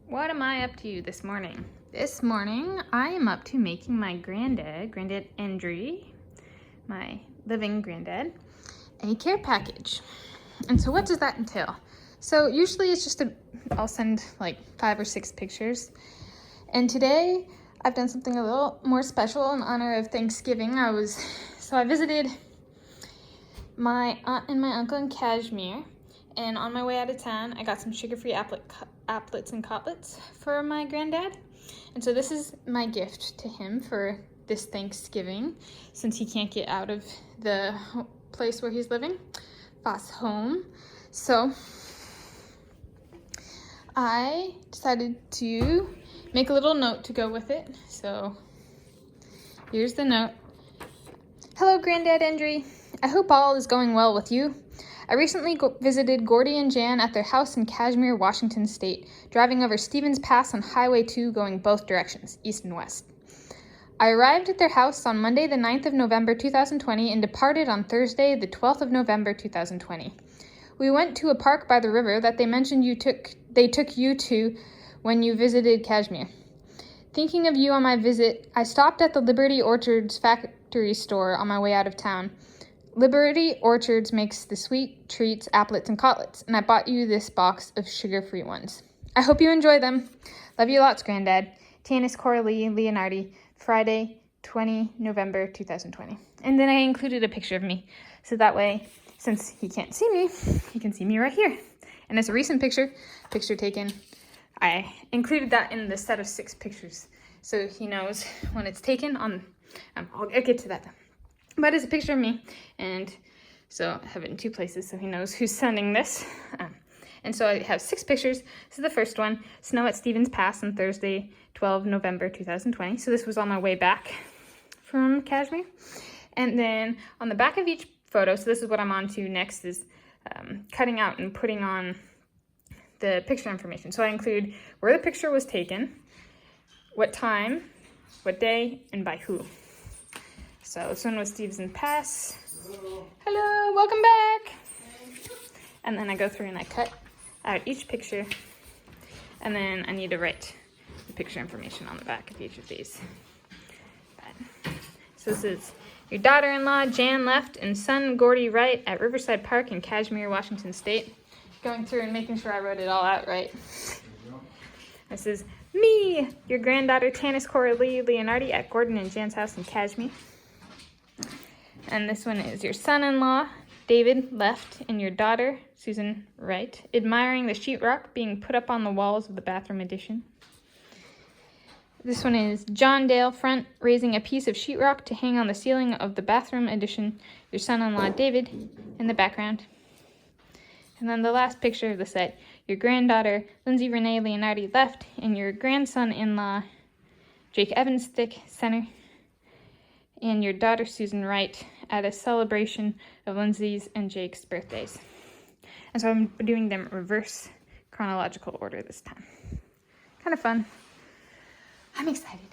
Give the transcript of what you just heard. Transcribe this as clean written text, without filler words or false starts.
What am I up to this morning? This morning, I am up to making my Grandad Endre, my living granddad, a care package. And so what does that entail? So usually it's just I'll send like 5 or 6 pictures. And today I've done something a little more special in honor of Thanksgiving. I visited my aunt and my uncle in Cashmere. And on my way out of town, I got some sugar-free Aplets and Cotlets for my granddad. And so this is my gift to him for this Thanksgiving, since he can't get out of the place where he's living, Foss home. So I decided to make a little note to go with it. So here's the note. Hello, Grandad Endre. I hope all is going well with you. I recently visited Gordy and Jan at their house in Cashmere, Washington State, driving over Stevens Pass on Highway 2 going both directions, east and west. I arrived at their house on Monday the 9th of November 2020 and departed on Thursday the 12th of November 2020. We went to a park by the river that they mentioned they took you to when you visited Cashmere. Thinking of you on my visit, I stopped at the Liberty Orchards factory store on my way out of town. Liberty Orchards makes the sweet treats, Aplets and Cotlets, and I bought you this box of sugar-free ones. I hope you enjoy them. Love you lots, Grandad. Tanis, Coralee, Leonhardi, Friday, 20 November 2020. And then I included a picture of me, so that way, since he can't see me, he can see me right here. And it's a recent picture taken. I included that in the set of 6 pictures, so he knows when it's taken on, I'll get to that. But it's a picture of me, and so I have it in 2 places so he knows who's sending this. And so I have 6 pictures. This is the first one, snow at Stevens Pass on Thursday, 12 November 2020. So this was on my way back from Cashmere. And then on the back of each photo, so this is what I'm on to next, is cutting out and putting on the picture information. So I include where the picture was taken, what time, what day, and by who. So this one was Stevens Pass. Hello, welcome back. And then I go through and I cut out each picture. And then I need to write the picture information on the back of each of these. So this is your daughter-in-law, Jan, left, and son, Gordy, right, at Riverside Park in Cashmere, Washington State. Going through and making sure I wrote it all out right. This is me, your granddaughter, Tanis, Coralee, Leonhardi, at Gordon and Jan's house in Cashmere. And this one is your son-in-law, David, left, and your daughter, Susan, right, admiring the sheetrock being put up on the walls of the bathroom addition. This one is John Dale, front, raising a piece of sheetrock to hang on the ceiling of the bathroom addition, your son-in-law, David, in the background. And then the last picture of the set, your granddaughter, Lindsay Renee Leonhardi, left, and your grandson-in-law, Jake Evans, thick, center, and your daughter, Susan, right, at a celebration of Lindsay's and Jake's birthdays. And so I'm doing them reverse chronological order this time. Kind of fun. I'm excited.